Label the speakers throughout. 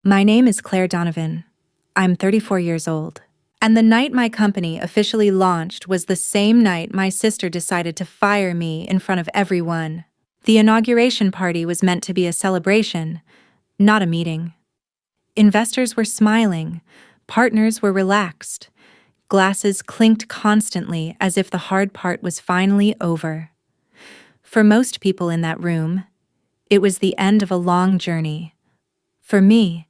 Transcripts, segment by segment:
Speaker 1: My name is Claire Donovan. I'm 34 years old. And the night my company officially launched was the same night my sister decided to fire me in front of everyone. The inauguration party was meant to be a celebration, not a meeting. Investors were smiling, partners were relaxed, glasses clinked constantly as if the hard part was finally over. For most people in that room, it was the end of a long journey. For me,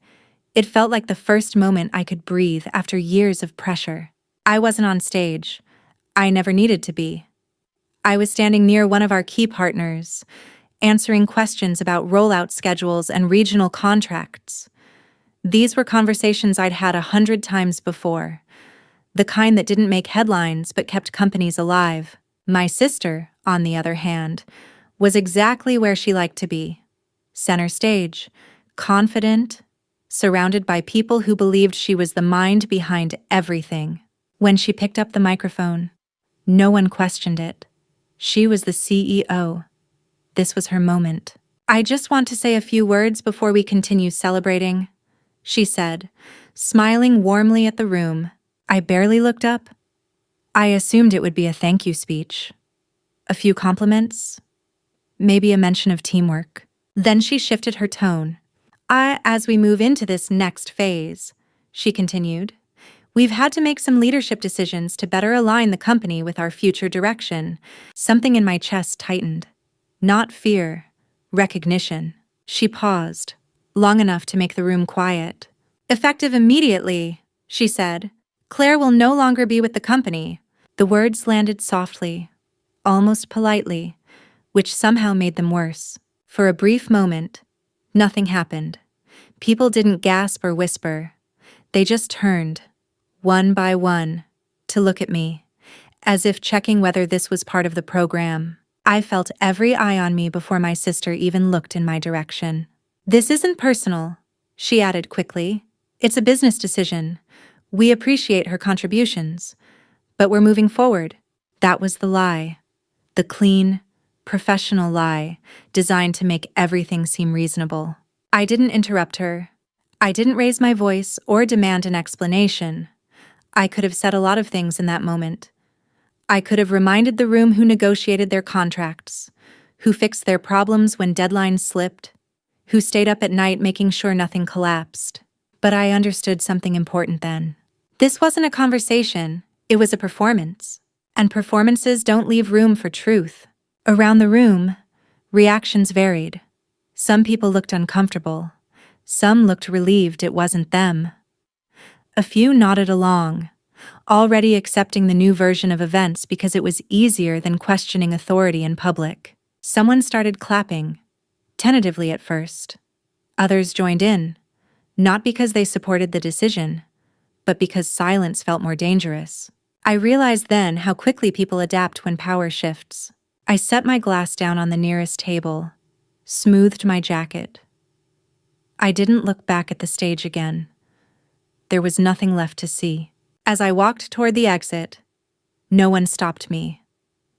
Speaker 1: it felt like the first moment I could breathe after years of pressure. I wasn't on stage. I never needed to be. I was standing near one of our key partners, answering questions about rollout schedules and regional contracts. These were conversations I'd had 100 times before, the kind that didn't make headlines but kept companies alive. My sister, on the other hand, was exactly where she liked to be. Center stage, confident, surrounded by people who believed she was the mind behind everything. When she picked up the microphone, no one questioned it. She was the CEO. This was her moment. "I just want to say a few words before we continue celebrating," she said, smiling warmly at the room. I barely looked up. I assumed it would be a thank you speech. A few compliments, maybe a mention of teamwork. Then she shifted her tone. As we move into this next phase," she continued, "we've had to make some leadership decisions to better align the company with our future direction." Something in my chest tightened. Not fear, recognition. She paused, long enough to make the room quiet. "Effective immediately," she said, "Claire will no longer be with the company." The words landed softly, almost politely, which somehow made them worse. For a brief moment, nothing happened. People didn't gasp or whisper. They just turned, one by one, to look at me, as if checking whether this was part of the program. I felt every eye on me before my sister even looked in my direction. "This isn't personal," she added quickly. "It's a business decision. We appreciate her contributions, but we're moving forward." That was the lie. The clean, professional lie, designed to make everything seem reasonable. I didn't interrupt her. I didn't raise my voice or demand an explanation. I could have said a lot of things in that moment. I could have reminded the room who negotiated their contracts, who fixed their problems when deadlines slipped, who stayed up at night making sure nothing collapsed. But I understood something important then. This wasn't a conversation, it was a performance. And performances don't leave room for truth. Around the room, reactions varied. Some people looked uncomfortable. Some looked relieved it wasn't them. A few nodded along, already accepting the new version of events because it was easier than questioning authority in public. Someone started clapping, tentatively at first. Others joined in, not because they supported the decision, but because silence felt more dangerous. I realized then how quickly people adapt when power shifts. I set my glass down on the nearest table, smoothed my jacket. I didn't look back at the stage again. There was nothing left to see. As I walked toward the exit, no one stopped me.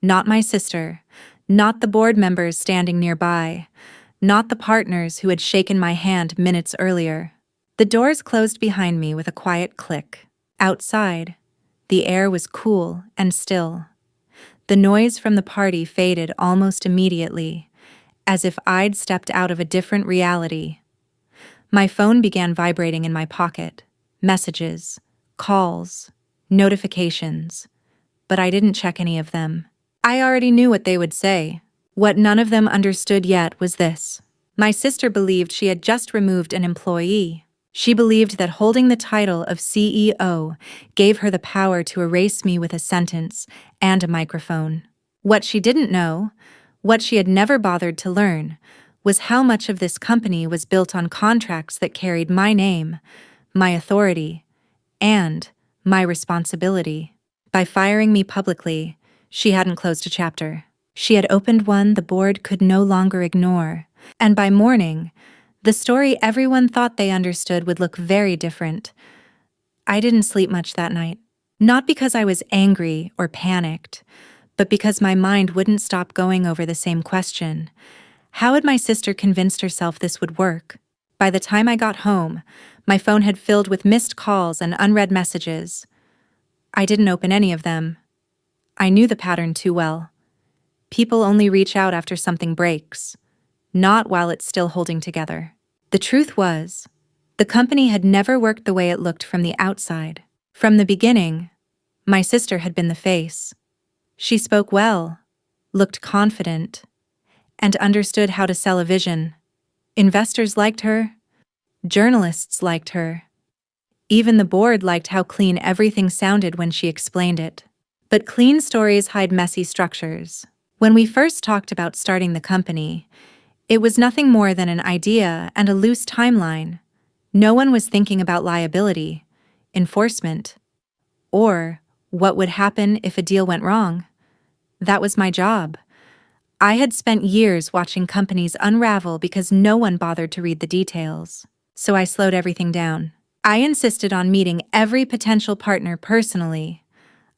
Speaker 1: Not my sister, not the board members standing nearby, not the partners who had shaken my hand minutes earlier. The doors closed behind me with a quiet click. Outside, the air was cool and still. The noise from the party faded almost immediately, as if I'd stepped out of a different reality. My phone began vibrating in my pocket. Messages, calls, notifications. But I didn't check any of them. I already knew what they would say. What none of them understood yet was this. My sister believed she had just removed an employee. She believed that holding the title of CEO gave her the power to erase me with a sentence and a microphone. What she didn't know, what she had never bothered to learn, was how much of this company was built on contracts that carried my name, my authority, and my responsibility. By firing me publicly, she hadn't closed a chapter. She had opened one the board could no longer ignore. And by morning, the story everyone thought they understood would look very different. I didn't sleep much that night. Not because I was angry or panicked, but because my mind wouldn't stop going over the same question. How had my sister convinced herself this would work? By the time I got home, my phone had filled with missed calls and unread messages. I didn't open any of them. I knew the pattern too well. People only reach out after something breaks, not while it's still holding together. The truth was, the company had never worked the way it looked from the outside. From the beginning, my sister had been the face. She spoke well, looked confident, and understood how to sell a vision. Investors liked her. Journalists liked her. Even the board liked how clean everything sounded when she explained it. But clean stories hide messy structures. When we first talked about starting the company, it was nothing more than an idea and a loose timeline. No one was thinking about liability, enforcement, or what would happen if a deal went wrong. That was my job. I had spent years watching companies unravel because no one bothered to read the details. So I slowed everything down. I insisted on meeting every potential partner personally.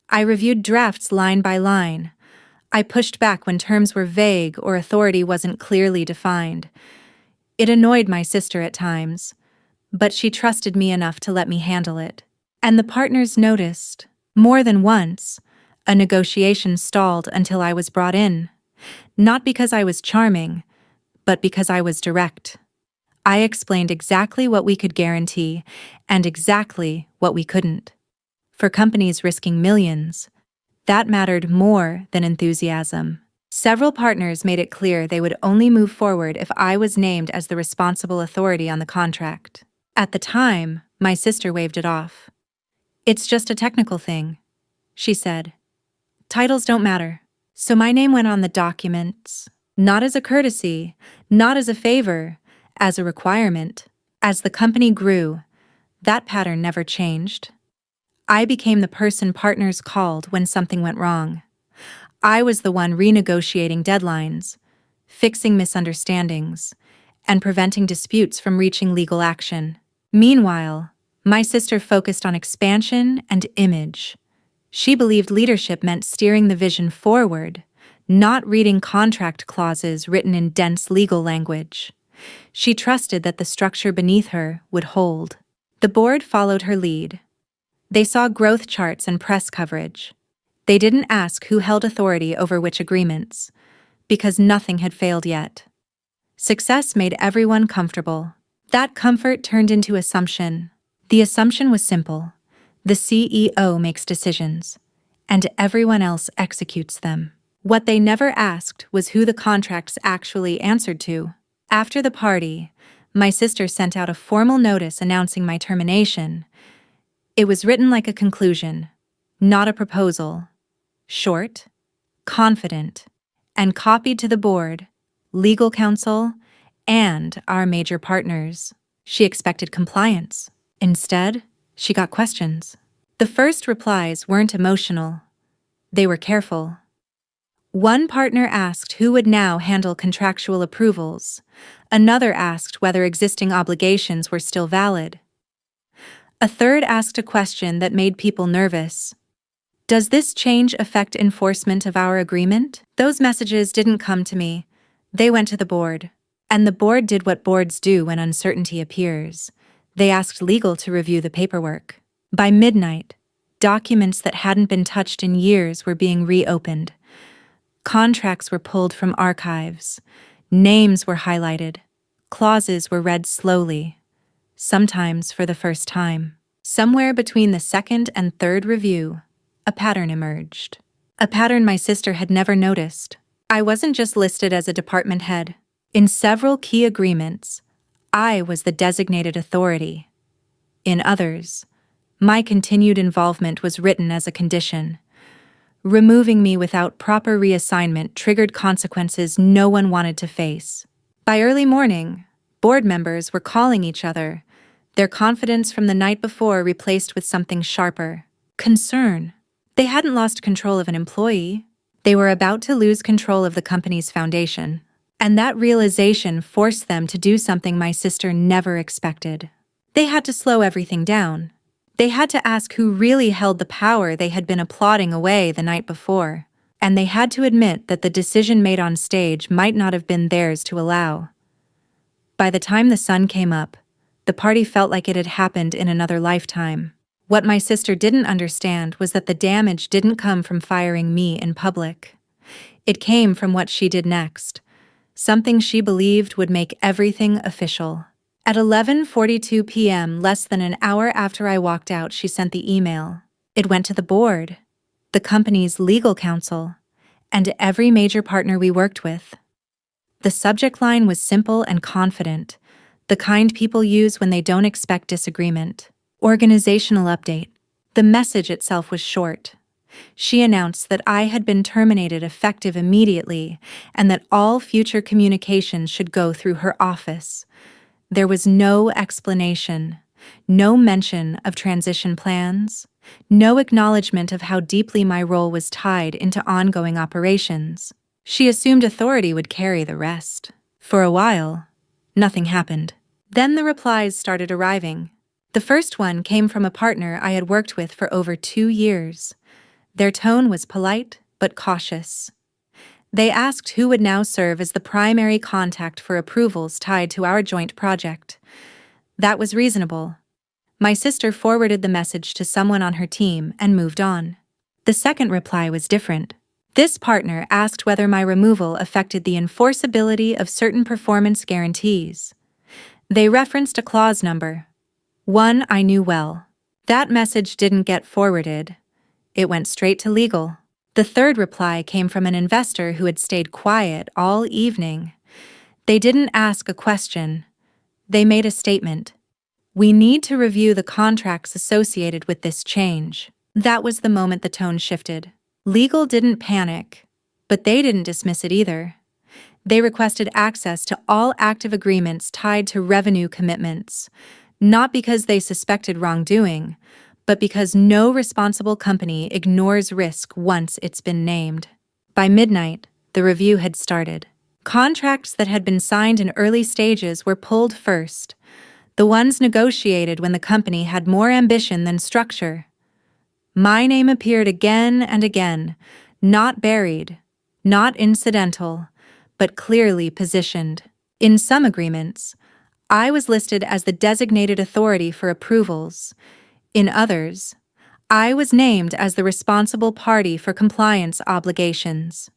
Speaker 1: I reviewed drafts line by line. I pushed back when terms were vague or authority wasn't clearly defined. It annoyed my sister at times, but she trusted me enough to let me handle it. And the partners noticed. More than once, a negotiation stalled until I was brought in. Not because I was charming, but because I was direct. I explained exactly what we could guarantee and exactly what we couldn't. For companies risking millions, that mattered more than enthusiasm. Several partners made it clear they would only move forward if I was named as the responsible authority on the contract. At the time, my sister waved it off. "It's just a technical thing," she said. "Titles don't matter." So my name went on the documents, not as a courtesy, not as a favor, as a requirement. As the company grew, that pattern never changed. I became the person partners called when something went wrong. I was the one renegotiating deadlines, fixing misunderstandings, and preventing disputes from reaching legal action. Meanwhile, my sister focused on expansion and image. She believed leadership meant steering the vision forward, not reading contract clauses written in dense legal language. She trusted that the structure beneath her would hold. The board followed her lead. They saw growth charts and press coverage. They didn't ask who held authority over which agreements, because nothing had failed yet. Success made everyone comfortable. That comfort turned into assumption. The assumption was simple. The CEO makes decisions, and everyone else executes them. What they never asked was who the contracts actually answered to. After the party, my sister sent out a formal notice announcing my termination. It was written like a conclusion, not a proposal. Short, confident, and copied to the board, legal counsel, and our major partners. She expected compliance. Instead, she got questions. The first replies weren't emotional. They were careful. One partner asked who would now handle contractual approvals. Another asked whether existing obligations were still valid. A third asked a question that made people nervous. Does this change affect enforcement of our agreement? Those messages didn't come to me. They went to the board. And the board did what boards do when uncertainty appears. They asked legal to review the paperwork. By midnight, documents that hadn't been touched in years were being reopened. Contracts were pulled from archives. Names were highlighted. Clauses were read slowly, sometimes for the first time. Somewhere between the second and third review, a pattern emerged. A pattern my sister had never noticed. I wasn't just listed as a department head. In several key agreements, I was the designated authority. In others, my continued involvement was written as a condition. Removing me without proper reassignment triggered consequences no one wanted to face. By early morning, board members were calling each other, their confidence from the night before replaced with something sharper. Concern. They hadn't lost control of an employee. They were about to lose control of the company's foundation. And that realization forced them to do something my sister never expected. They had to slow everything down. They had to ask who really held the power they had been applauding away the night before. And they had to admit that the decision made on stage might not have been theirs to allow. By the time the sun came up, the party felt like it had happened in another lifetime. What my sister didn't understand was that the damage didn't come from firing me in public. It came from what she did next, something she believed would make everything official. At 11:42 p.m., less than an hour after I walked out, she sent the email. It went to the board, the company's legal counsel, and every major partner we worked with. The subject line was simple and confident, the kind people use when they don't expect disagreement. Organizational update. The message itself was short. She announced that I had been terminated effective immediately and that all future communications should go through her office. There was no explanation, no mention of transition plans, no acknowledgement of how deeply my role was tied into ongoing operations. She assumed authority would carry the rest. For a while, nothing happened. Then the replies started arriving. The first one came from a partner I had worked with for over 2 years. Their tone was polite but cautious. They asked who would now serve as the primary contact for approvals tied to our joint project. That was reasonable. My sister forwarded the message to someone on her team and moved on. The second reply was different. This partner asked whether my removal affected the enforceability of certain performance guarantees. They referenced a clause number, one I knew well. That message didn't get forwarded. It went straight to legal. The third reply came from an investor who had stayed quiet all evening. They didn't ask a question. They made a statement. We need to review the contracts associated with this change. That was the moment the tone shifted. Legal didn't panic, but they didn't dismiss it either. They requested access to all active agreements tied to revenue commitments, not because they suspected wrongdoing, but because no responsible company ignores risk once it's been named. By midnight, the review had started. Contracts that had been signed in early stages were pulled first, the ones negotiated when the company had more ambition than structure. My name appeared again and again, not buried, not incidental, but clearly positioned. In some agreements, I was listed as the designated authority for approvals. In others, I was named as the responsible party for compliance obligations.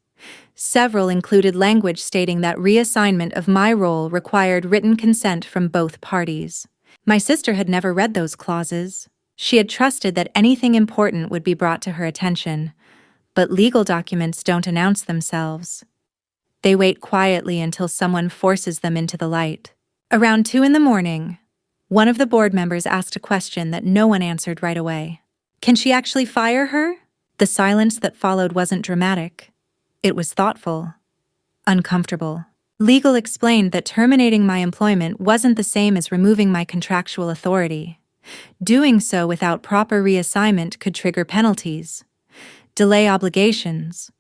Speaker 1: Several included language stating that reassignment of my role required written consent from both parties. My sister had never read those clauses. She had trusted that anything important would be brought to her attention, but legal documents don't announce themselves. They wait quietly until someone forces them into the light. Around 2 a.m, one of the board members asked a question that no one answered right away. Can she actually fire her? The silence that followed wasn't dramatic. It was thoughtful, uncomfortable. Legal explained that terminating my employment wasn't the same as removing my contractual authority. Doing so without proper reassignment could trigger penalties, delay obligations,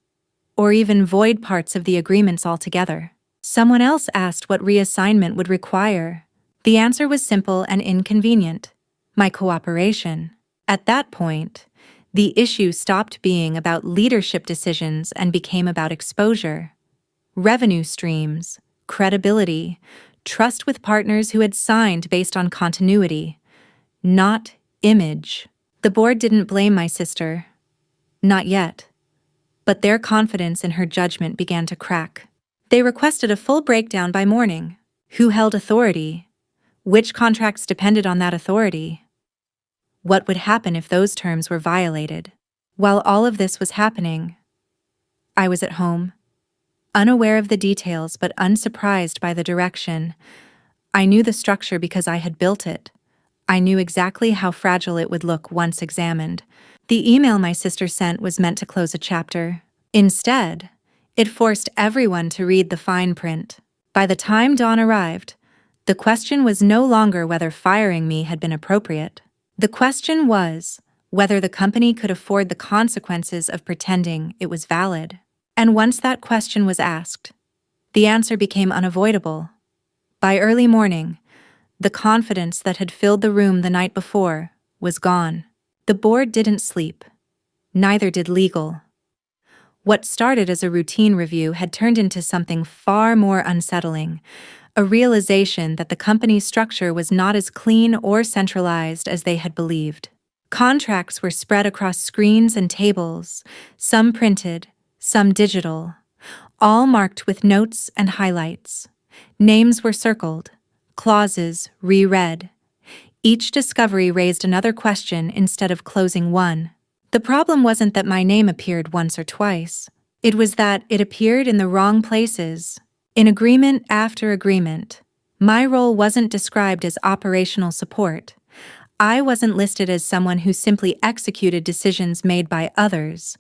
Speaker 1: or even void parts of the agreements altogether. Someone else asked what reassignment would require. The answer was simple and inconvenient: my cooperation. At that point, the issue stopped being about leadership decisions and became about exposure, revenue streams, credibility, trust with partners who had signed based on continuity, not image. The board didn't blame my sister. Not yet. But their confidence in her judgment began to crack. They requested a full breakdown by morning. Who held authority? Which contracts depended on that authority? What would happen if those terms were violated? While all of this was happening, I was at home, unaware of the details but unsurprised by the direction. I knew the structure because I had built it. I knew exactly how fragile it would look once examined. The email my sister sent was meant to close a chapter. Instead, it forced everyone to read the fine print. By the time dawn arrived, the question was no longer whether firing me had been appropriate. The question was whether the company could afford the consequences of pretending it was valid. And once that question was asked, the answer became unavoidable. By early morning, the confidence that had filled the room the night before was gone. The board didn't sleep. Neither did legal. What started as a routine review had turned into something far more unsettling, a realization that the company's structure was not as clean or centralized as they had believed. Contracts were spread across screens and tables, some printed, some digital, all marked with notes and highlights. Names were circled, clauses reread. Each discovery raised another question instead of closing one. The problem wasn't that my name appeared once or twice. It was that it appeared in the wrong places. In agreement after agreement, my role wasn't described as operational support. I wasn't listed as someone who simply executed decisions made by others.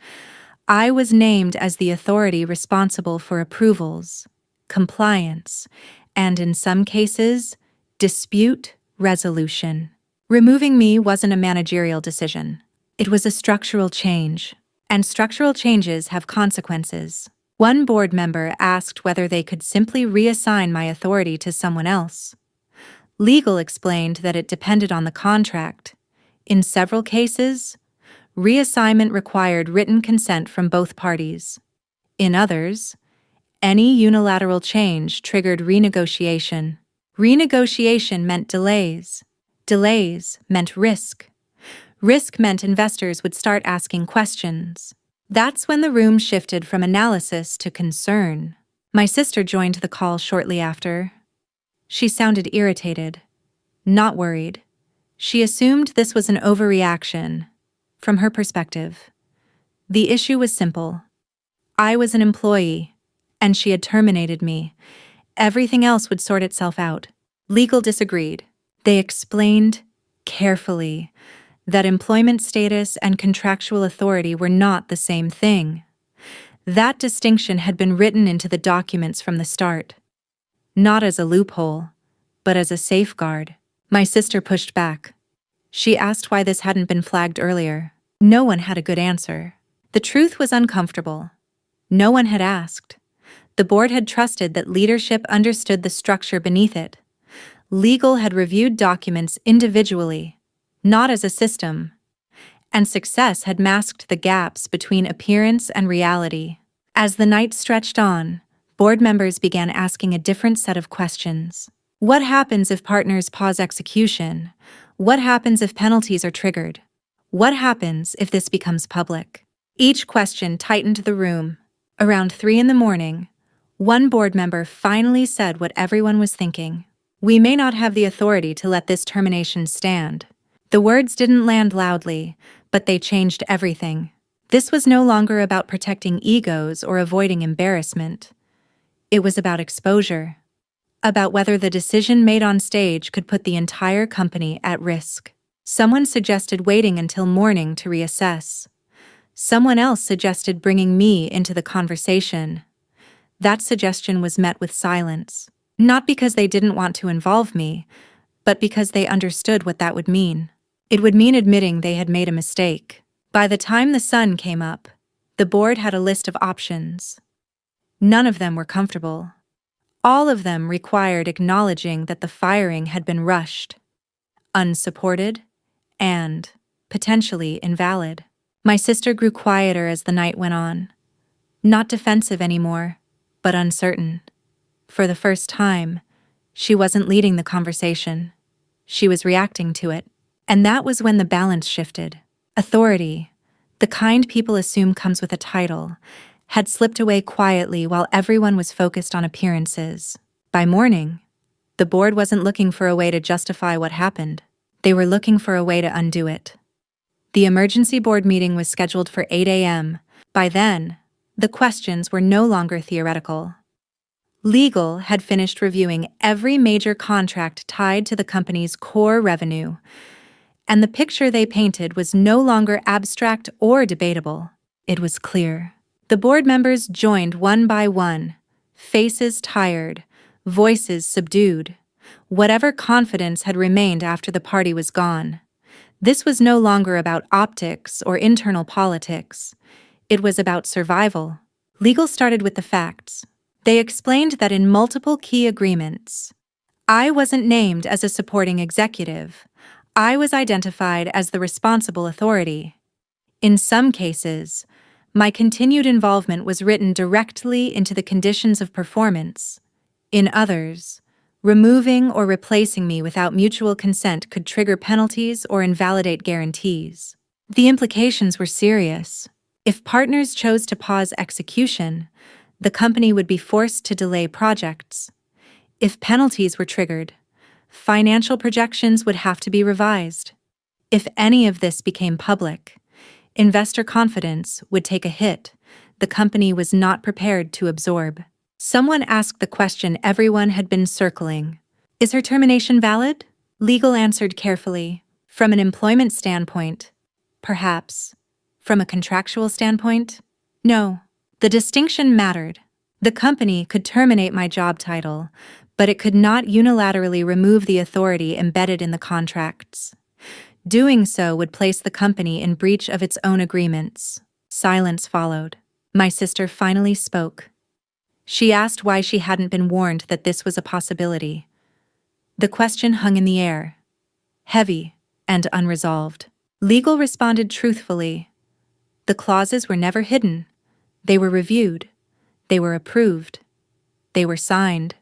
Speaker 1: I was named as the authority responsible for approvals, compliance, and in some cases, dispute resolution. Removing me wasn't a managerial decision. It was a structural change, and structural changes have consequences. One board member asked whether they could simply reassign my authority to someone else. Legal explained that it depended on the contract. In several cases, reassignment required written consent from both parties. In others, any unilateral change triggered renegotiation. Renegotiation meant delays. Delays meant risk. Risk meant investors would start asking questions. That's when the room shifted from analysis to concern. My sister joined the call shortly after. She sounded irritated, not worried. She assumed this was an overreaction. From her perspective, the issue was simple. I was an employee, and she had terminated me. Everything else would sort itself out. Legal disagreed. They explained carefully that employment status and contractual authority were not the same thing. That distinction had been written into the documents from the start, not as a loophole, but as a safeguard. My sister pushed back. She asked why this hadn't been flagged earlier. No one had a good answer. The truth was uncomfortable. No one had asked. The board had trusted that leadership understood the structure beneath it. Legal had reviewed documents individually, not as a system, and success had masked the gaps between appearance and reality. As the night stretched on, board members began asking a different set of questions. What happens if partners pause execution? What happens if penalties are triggered? What happens if this becomes public? Each question tightened the room. Around 3 a.m, one board member finally said what everyone was thinking. We may not have the authority to let this termination stand. The words didn't land loudly, but they changed everything. This was no longer about protecting egos or avoiding embarrassment. It was about exposure, about whether the decision made on stage could put the entire company at risk. Someone suggested waiting until morning to reassess. Someone else suggested bringing me into the conversation. That suggestion was met with silence, not because they didn't want to involve me, but because they understood what that would mean. It would mean admitting they had made a mistake. By the time the sun came up, the board had a list of options. None of them were comfortable. All of them required acknowledging that the firing had been rushed, unsupported, and potentially invalid. My sister grew quieter as the night went on. Not defensive anymore, but uncertain. For the first time, she wasn't leading the conversation. She was reacting to it. And that was when the balance shifted. Authority, the kind people assume comes with a title, had slipped away quietly while everyone was focused on appearances. By morning, the board wasn't looking for a way to justify what happened. They were looking for a way to undo it. The emergency board meeting was scheduled for 8 a.m. By then, the questions were no longer theoretical. Legal had finished reviewing every major contract tied to the company's core revenue, and the picture they painted was no longer abstract or debatable. It was clear. The board members joined one by one, faces tired, voices subdued. Whatever confidence had remained after the party was gone. This was no longer about optics or internal politics. It was about survival. Legal started with the facts. They explained that in multiple key agreements, I wasn't named as a supporting executive. I was identified as the responsible authority. In some cases, my continued involvement was written directly into the conditions of performance. In others, Removing or replacing me without mutual consent could trigger penalties or invalidate guarantees. The implications were serious. If partners chose to pause execution, the company would be forced to delay projects. If penalties were triggered, financial projections would have to be revised. If any of this became public, investor confidence would take a hit the company was not prepared to absorb. Someone asked the question everyone had been circling. Is her termination valid? Legal answered carefully. From an employment standpoint, perhaps. From a contractual standpoint, no. The distinction mattered. The company could terminate my job title, but it could not unilaterally remove the authority embedded in the contracts. Doing so would place the company in breach of its own agreements. Silence followed. My sister finally spoke. She asked why she hadn't been warned that this was a possibility. The question hung in the air, heavy and unresolved. Legal responded truthfully. The clauses were never hidden. They were reviewed. They were approved. They were signed.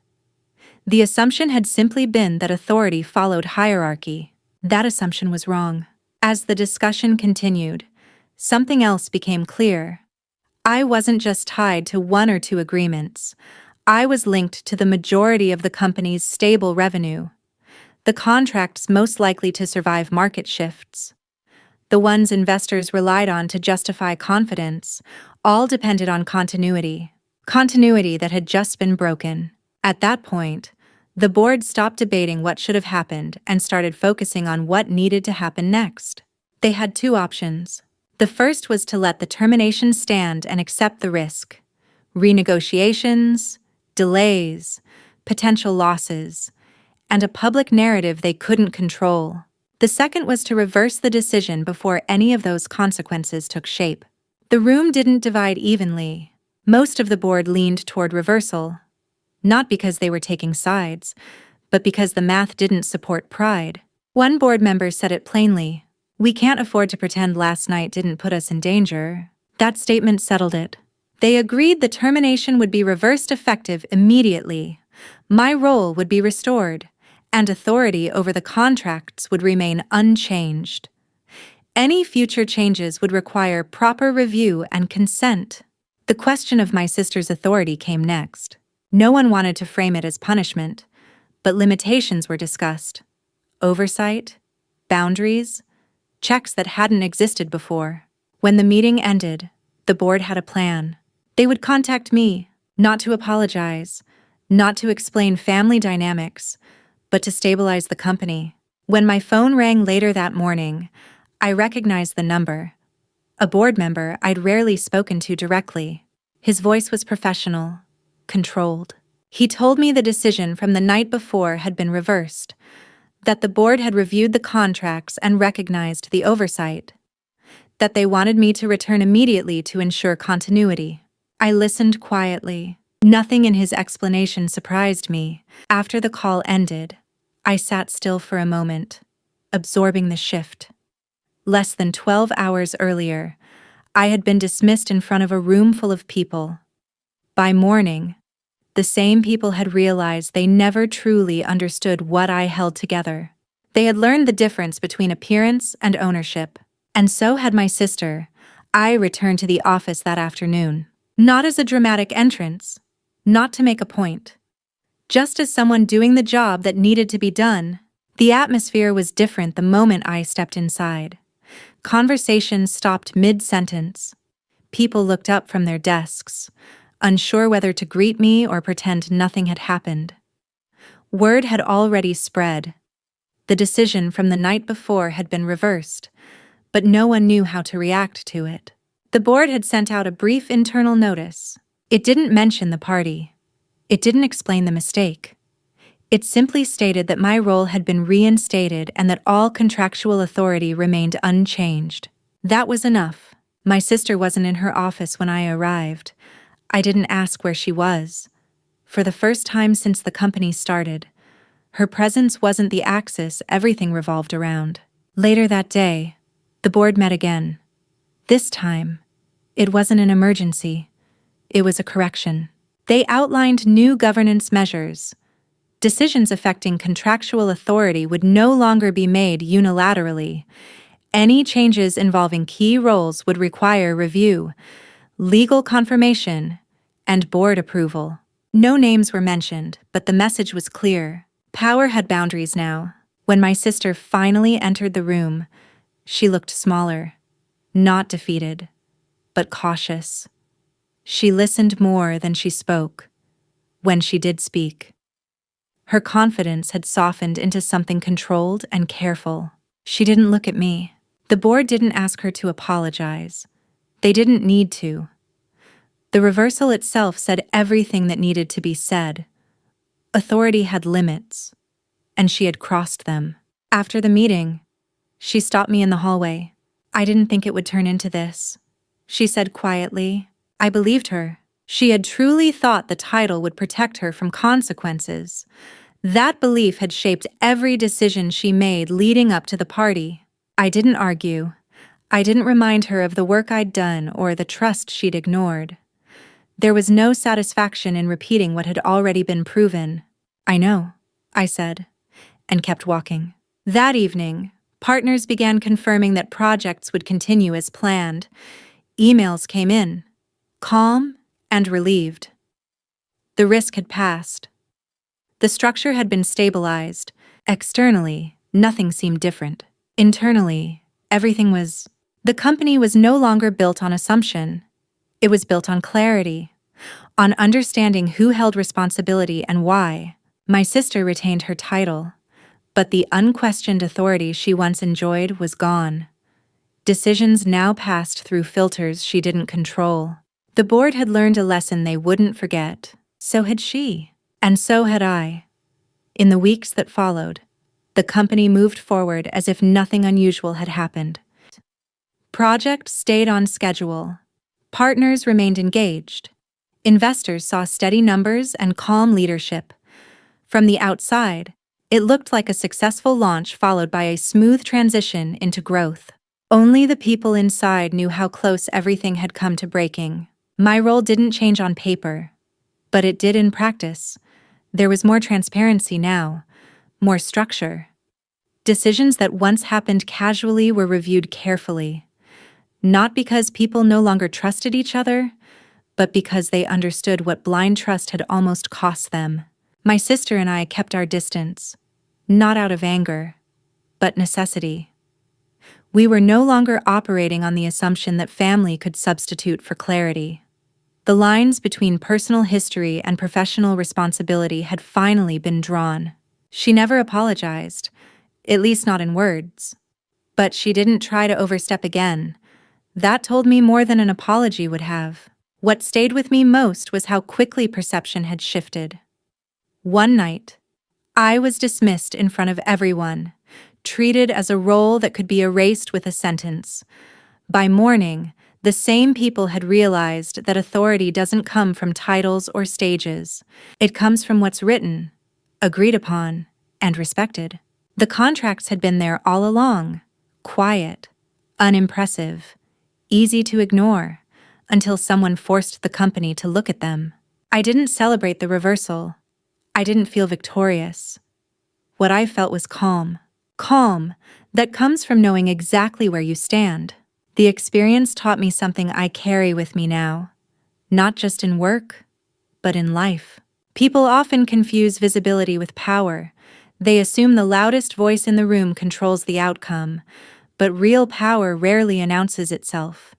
Speaker 1: The assumption had simply been that authority followed hierarchy. That assumption was wrong. As the discussion continued, something else became clear. I wasn't just tied to one or two agreements. I was linked to the majority of the company's stable revenue, the contracts most likely to survive market shifts, the ones investors relied on to justify confidence, all depended on continuity that had just been broken. At that point, the board stopped debating what should have happened and started focusing on what needed to happen next. They had two options. The first was to let the termination stand and accept the risk. Renegotiations, delays, potential losses, and a public narrative they couldn't control. The second was to reverse the decision before any of those consequences took shape. The room didn't divide evenly. Most of the board leaned toward reversal, not because they were taking sides, but because the math didn't support pride. One board member said it plainly. We can't afford to pretend last night didn't put us in danger. That statement settled it. They agreed the termination would be reversed effective immediately. My role would be restored, and authority over the contracts would remain unchanged. Any future changes would require proper review and consent. The question of my sister's authority came next. No one wanted to frame it as punishment, but limitations were discussed. Oversight, boundaries, checks that hadn't existed before. When the meeting ended, the board had a plan. They would contact me, not to apologize, not to explain family dynamics, but to stabilize the company. When my phone rang later that morning, I recognized the number. A board member I'd rarely spoken to directly. His voice was professional, controlled. He told me the decision from the night before had been reversed, that the board had reviewed the contracts and recognized the oversight, that they wanted me to return immediately to ensure continuity. I listened quietly. Nothing in his explanation surprised me. After the call ended, I sat still for a moment, absorbing the shift. Less than 12 hours earlier, I had been dismissed in front of a room full of people. By morning, the same people had realized they never truly understood what I held together. They had learned the difference between appearance and ownership. And so had my sister. I returned to the office that afternoon. Not as a dramatic entrance, not to make a point. Just as someone doing the job that needed to be done. The atmosphere was different the moment I stepped inside. Conversations stopped mid-sentence. People looked up from their desks, unsure whether to greet me or pretend nothing had happened. Word had already spread. The decision from the night before had been reversed, but no one knew how to react to it. The board had sent out a brief internal notice. It didn't mention the party. It didn't explain the mistake. It simply stated that my role had been reinstated and that all contractual authority remained unchanged. That was enough. My sister wasn't in her office when I arrived. I didn't ask where she was. For the first time since the company started, her presence wasn't the axis everything revolved around. Later that day, the board met again. This time, it wasn't an emergency. It was a correction. They outlined new governance measures, Decisions affecting contractual authority would no longer be made unilaterally. Any changes involving key roles would require review, legal confirmation, and board approval. No names were mentioned, but the message was clear. Power had boundaries now. When my sister finally entered the room, she looked smaller, not defeated, but cautious. She listened more than she spoke. When she did speak, her confidence had softened into something controlled and careful. She didn't look at me. The board didn't ask her to apologize. They didn't need to. The reversal itself said everything that needed to be said. Authority had limits, and she had crossed them. After the meeting, she stopped me in the hallway. "I didn't think it would turn into this," she said quietly. I believed her. She had truly thought the title would protect her from consequences. That belief had shaped every decision she made leading up to the party. I didn't argue. I didn't remind her of the work I'd done or the trust she'd ignored. There was no satisfaction in repeating what had already been proven. "I know," I said, and kept walking. That evening, partners began confirming that projects would continue as planned. Emails came in, calm and relieved. The risk had passed. The structure had been stabilized. Externally, nothing seemed different. Internally, everything was... The company was no longer built on assumption. It was built on clarity, on understanding who held responsibility and why. My sister retained her title, but the unquestioned authority she once enjoyed was gone. Decisions now passed through filters she didn't control. The board had learned a lesson they wouldn't forget. So had she. And so had I. In the weeks that followed, the company moved forward as if nothing unusual had happened. Projects stayed on schedule. Partners remained engaged. Investors saw steady numbers and calm leadership. From the outside, it looked like a successful launch followed by a smooth transition into growth. Only the people inside knew how close everything had come to breaking. My role didn't change on paper, but it did in practice. There was more transparency now, more structure. Decisions that once happened casually were reviewed carefully, not because people no longer trusted each other, but because they understood what blind trust had almost cost them. My sister and I kept our distance, not out of anger, but necessity. We were no longer operating on the assumption that family could substitute for clarity. The lines between personal history and professional responsibility had finally been drawn. She never apologized, at least not in words. But she didn't try to overstep again. That told me more than an apology would have. What stayed with me most was how quickly perception had shifted. One night, I was dismissed in front of everyone, treated as a role that could be erased with a sentence. By morning, the same people had realized that authority doesn't come from titles or stages. It comes from what's written, agreed upon, and respected. The contracts had been there all along, quiet, unimpressive, easy to ignore, until someone forced the company to look at them. I didn't celebrate the reversal. I didn't feel victorious. What I felt was calm. Calm that comes from knowing exactly where you stand. The experience taught me something I carry with me now, not just in work, but in life. People often confuse visibility with power. They assume the loudest voice in the room controls the outcome, but real power rarely announces itself.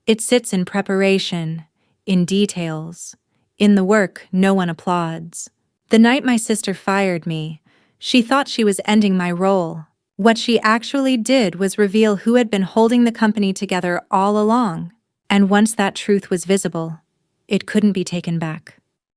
Speaker 1: It sits in preparation, in details, in the work no one applauds. The night my sister fired me, she thought she was ending my role. What she actually did was reveal who had been holding the company together all along. And once that truth was visible, it couldn't be taken back.